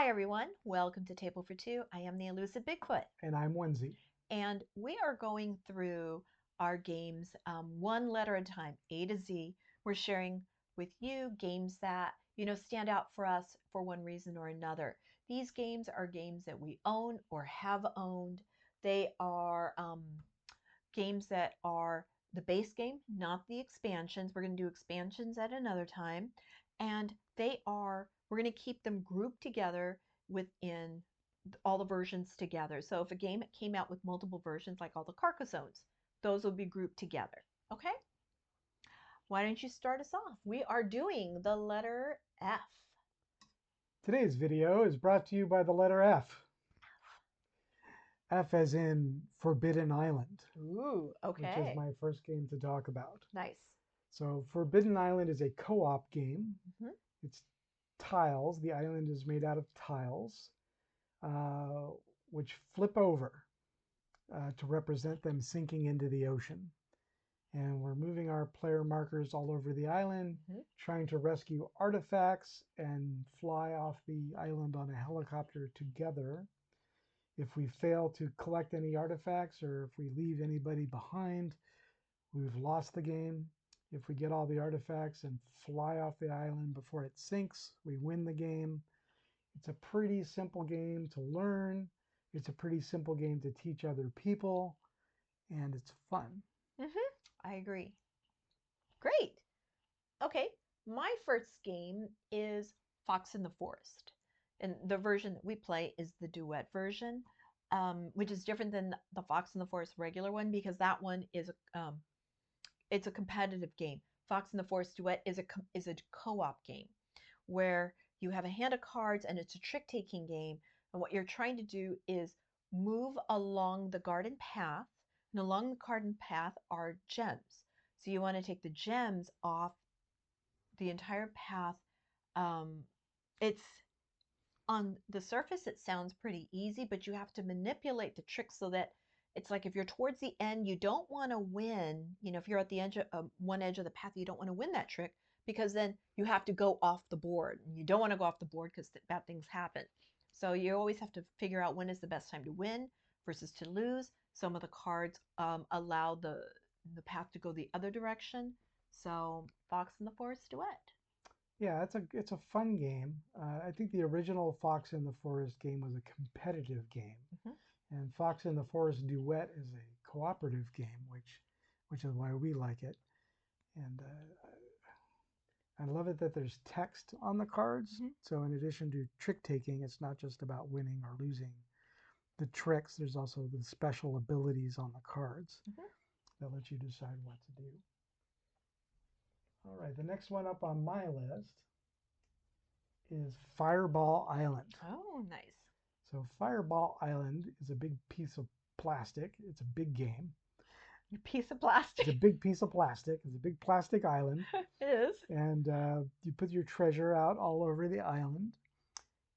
Hi everyone, welcome to Table for Two. I am the Elusive Bigfoot. And I'm Onezie. And we are going through our games one letter at a time, A to Z. We're sharing with you games that, stand out for us for one reason or another. These games are games that we own or have owned. They are games that are the base game, not the expansions. We're going to do expansions at another time. And we're going to keep them grouped together within all the versions together. So if a game came out with multiple versions, like all the Carcassones, those will be grouped together. Okay? Why don't you start us off? We are doing the letter F. Today's video is brought to you by the letter F. F as in Forbidden Island. Ooh, okay. Which is my first game to talk about. Nice. So Forbidden Island is a co-op game. Mm-hmm. It's tiles. The island is made out of tiles, which flip over to represent them sinking into the ocean. And we're moving our player markers all over the island, trying to rescue artifacts and fly off the island on a helicopter together. If we fail to collect any artifacts or if we leave anybody behind, we've lost the game. If we get all the artifacts and fly off the island before it sinks, we win the game. It's a pretty simple game to learn. It's a pretty simple game to teach other people, and it's fun. I agree. Great. Okay, my first game is Fox in the Forest. And the version that we play is the duet version, which is different than the Fox in the Forest regular one because that one is it's a competitive game. Fox in the Forest duet is a co-op game where you have a hand of cards and it's a trick-taking game. And what you're trying to do is move along the garden path, and along the garden path are gems. So you want to take the gems off the entire path. It's on the surface, it sounds pretty easy, but you have to manipulate the trick so that it's like if you're towards the end, you don't want to win. If you're at the edge of one edge of the path, you don't want to win that trick because then you have to go off the board. And you don't want to go off the board because bad things happen. So you always have to figure out when is the best time to win versus to lose. Some of the cards allow the path to go the other direction. So Fox in the Forest duet. Yeah, it's a fun game. I think the original Fox in the Forest game was a competitive game, and Fox in the Forest Duet is a cooperative game, which is why we like it. And I love it that there's text on the cards. So in addition to trick taking, it's not just about winning or losing the tricks. There's also the special abilities on the cards that let you decide what to do. All right, the next one up on my list is Fireball Island. Oh, nice. So Fireball Island is a big piece of plastic. It's a big game. A piece of plastic? It's a big piece of plastic. It's a big plastic island. It is. And you put your treasure out all over the island.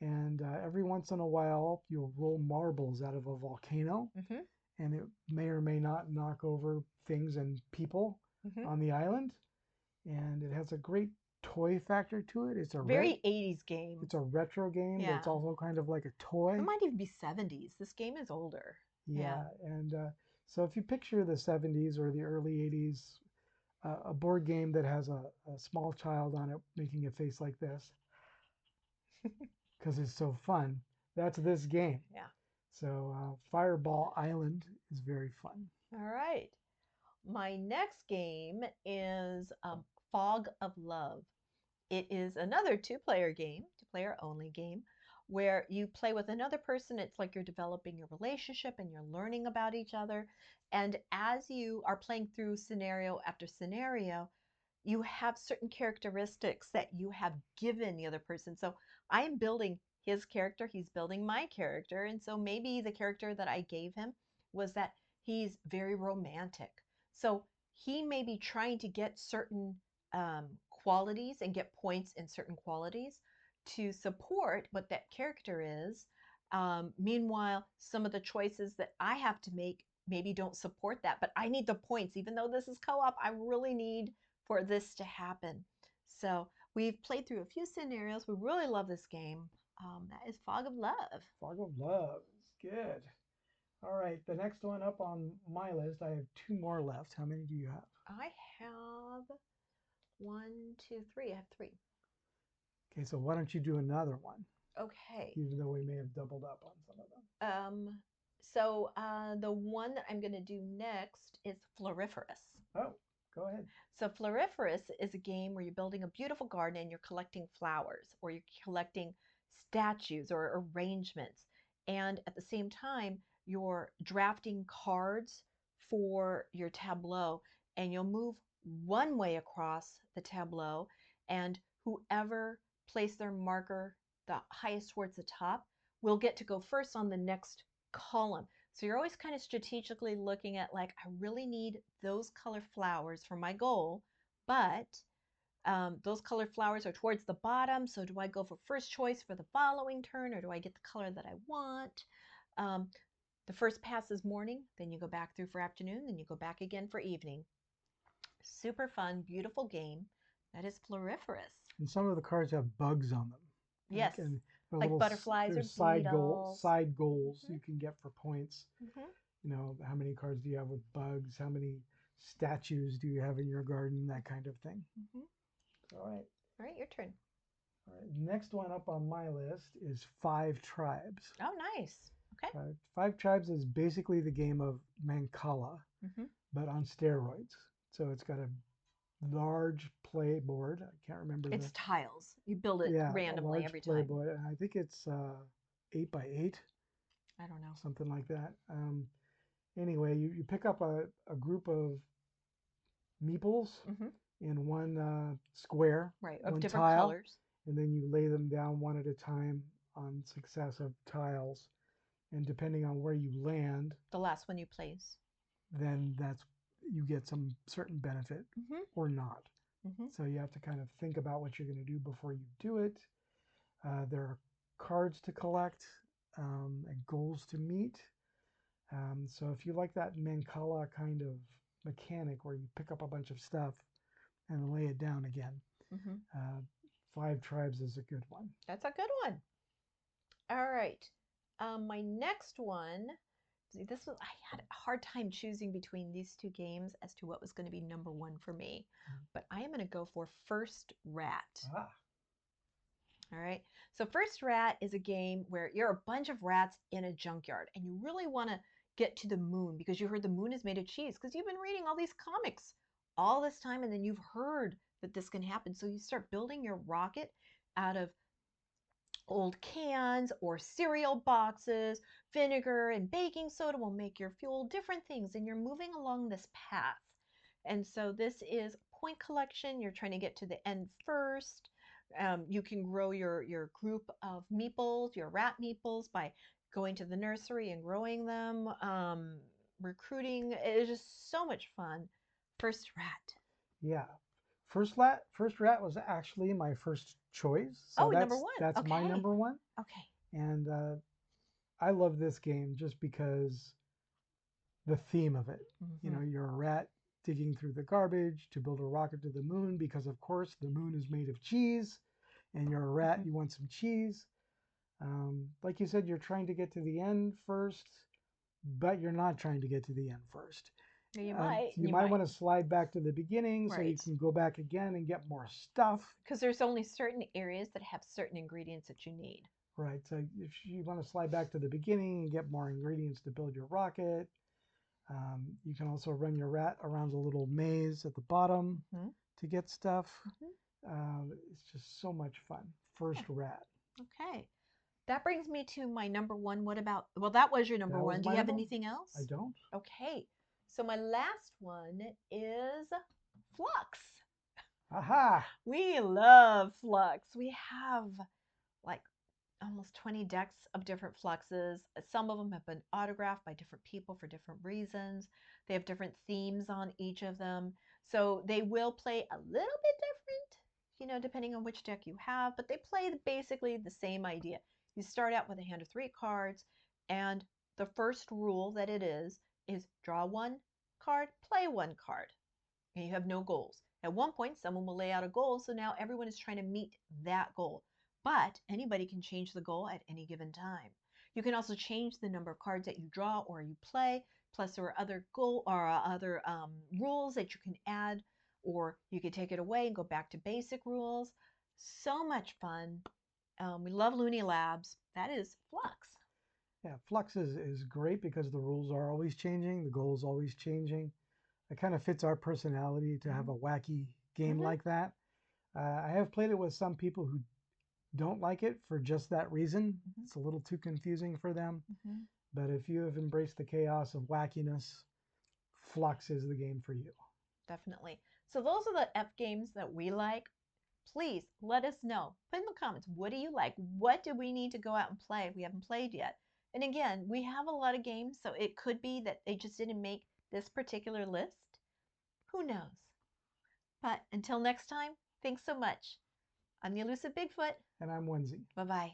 And every once in a while, you'll roll marbles out of a volcano. And it may or may not knock over things and people on the island. And it has a great toy factor to it. It's a very 80s game. It's a retro game, but it's also kind of like a toy. It might even be 70s. This game is older. Yeah. And so if you picture the 70s or the early 80s, a board game that has a small child on it making a face like this, because it's so fun, that's this game. Yeah. So Fireball Island is very fun. All right. My next game is Fog of Love. It is another two-player game, two-player only game, where you play with another person. It's like you're developing your relationship and you're learning about each other. And as you are playing through scenario after scenario, you have certain characteristics that you have given the other person. So I am building his character, he's building my character. And so maybe the character that I gave him was that he's very romantic. So he may be trying to get certain qualities and get points in certain qualities to support what that character is. Meanwhile, some of the choices that I have to make maybe don't support that, but I need the points. Even though this is co-op, I really need for this to happen. So we've played through a few scenarios. We really love this game. That is Fog of Love. Fog of Love is good. All right, the next one up on my list, I have 2 more left. How many do you have? I have 1, 2, 3. I have 3. Okay, so why don't you do another one? Okay. Even though we may have doubled up on some of them. So the one that I'm going to do next is Floriferous. Oh, go ahead. So Floriferous is a game where you're building a beautiful garden and you're collecting flowers, or you're collecting statues or arrangements. And at the same time, you're drafting cards for your tableau, and you'll move one way across the tableau, and whoever placed their marker the highest towards the top will get to go first on the next column. So you're always kind of strategically looking at, like, I really need those color flowers for my goal, but those colored flowers are towards the bottom. So do I go for first choice for the following turn, or do I get the color that I want? The first pass is morning, then you go back through for afternoon, then you go back again for evening. Super fun, beautiful game. That is Floriferous. And some of the cards have bugs on them. Yes, and like butterflies or side beetles. Side goals you can get for points. Mm-hmm. You know, how many cards do you have with bugs? How many statues do you have in your garden? That kind of thing. Mm-hmm. All right. All right, your turn. All right. Next one up on my list is 5 Tribes. Oh, nice. Okay. 5 Tribes is basically the game of Mancala, but on steroids. So it's got a large play board. I can't remember. It's tiles. You build it randomly every time. A large play board. I think it's 8 by 8. I don't know. Something like that. Anyway, you pick up a group of meeples in one square, right, of one different tile, colors, and then you lay them down one at a time on successive tiles. And depending on where you land, the last one you place, then you get some certain benefit or not. So you have to kind of think about what you're going to do before you do it. There are cards to collect and goals to meet. So if you like that Mancala kind of mechanic where you pick up a bunch of stuff and lay it down again, 5 Tribes is a good one. That's a good one. All right. My next one, I had a hard time choosing between these 2 games as to what was going to be number 1 for me, but I am going to go for First Rat. All right. So First Rat is a game where you're a bunch of rats in a junkyard, and you really want to get to the moon because you heard the moon is made of cheese, because you've been reading all these comics all this time, and then you've heard that this can happen. So you start building your rocket out of old cans or cereal boxes. Vinegar and baking soda will make your fuel, different things, and you're moving along this path. And so this is point collection. You're trying to get to the end first. You can grow your group of meeples, your rat meeples, by going to the nursery and growing them. Recruiting is just so much fun. First Rat. Yeah. First Rat was actually my first choice. So number 1. That's okay. my number 1. Okay. And I love this game just because the theme of it. You know, you're a rat digging through the garbage to build a rocket to the moon because, of course, the moon is made of cheese, and you're a rat, you want some cheese. Like you said, you're trying to get to the end first, but you're not trying to get to the end first. You might. You might want to slide back to the beginning so you can go back again and get more stuff. Because there's only certain areas that have certain ingredients that you need. Right. So if you want to slide back to the beginning and get more ingredients to build your rocket, you can also run your rat around a little maze at the bottom to get stuff. It's just so much fun. First Rat. Okay. That brings me to my number 1. What about, well, that was your number 1. Do you have anything else? I don't. Okay. So my last one is Flux. Aha! We love Flux. We have like almost 20 decks of different Fluxes. Some of them have been autographed by different people for different reasons. They have different themes on each of them. So they will play a little bit different, you know, depending on which deck you have, but they play basically the same idea. You start out with a hand of 3 cards, and the first rule that it is draw 1 card, play 1 card, and you have no goals. At one point, someone will lay out a goal, so now everyone is trying to meet that goal. but anybody can change the goal at any given time. You can also change the number of cards that you draw or you play. Plus, there are other rules that you can add, or you could take it away and go back to basic rules. So much fun. We love Looney Labs. That is Flux. Yeah, Flux is great because the rules are always changing, the goals always changing. It kind of fits our personality to have a wacky game like that. I have played it with some people who don't like it for just that reason. It's a little too confusing for them. But if you have embraced the chaos of wackiness, Flux is the game for you. Definitely. So those are the F games that we like. Please let us know. Put in the comments, what do you like? What do we need to go out and play? We haven't played yet. And again, we have a lot of games, so it could be that they just didn't make this particular list. Who knows? But until next time, thanks so much. I'm the Elusive Bigfoot. And I'm Onezie. Bye-bye.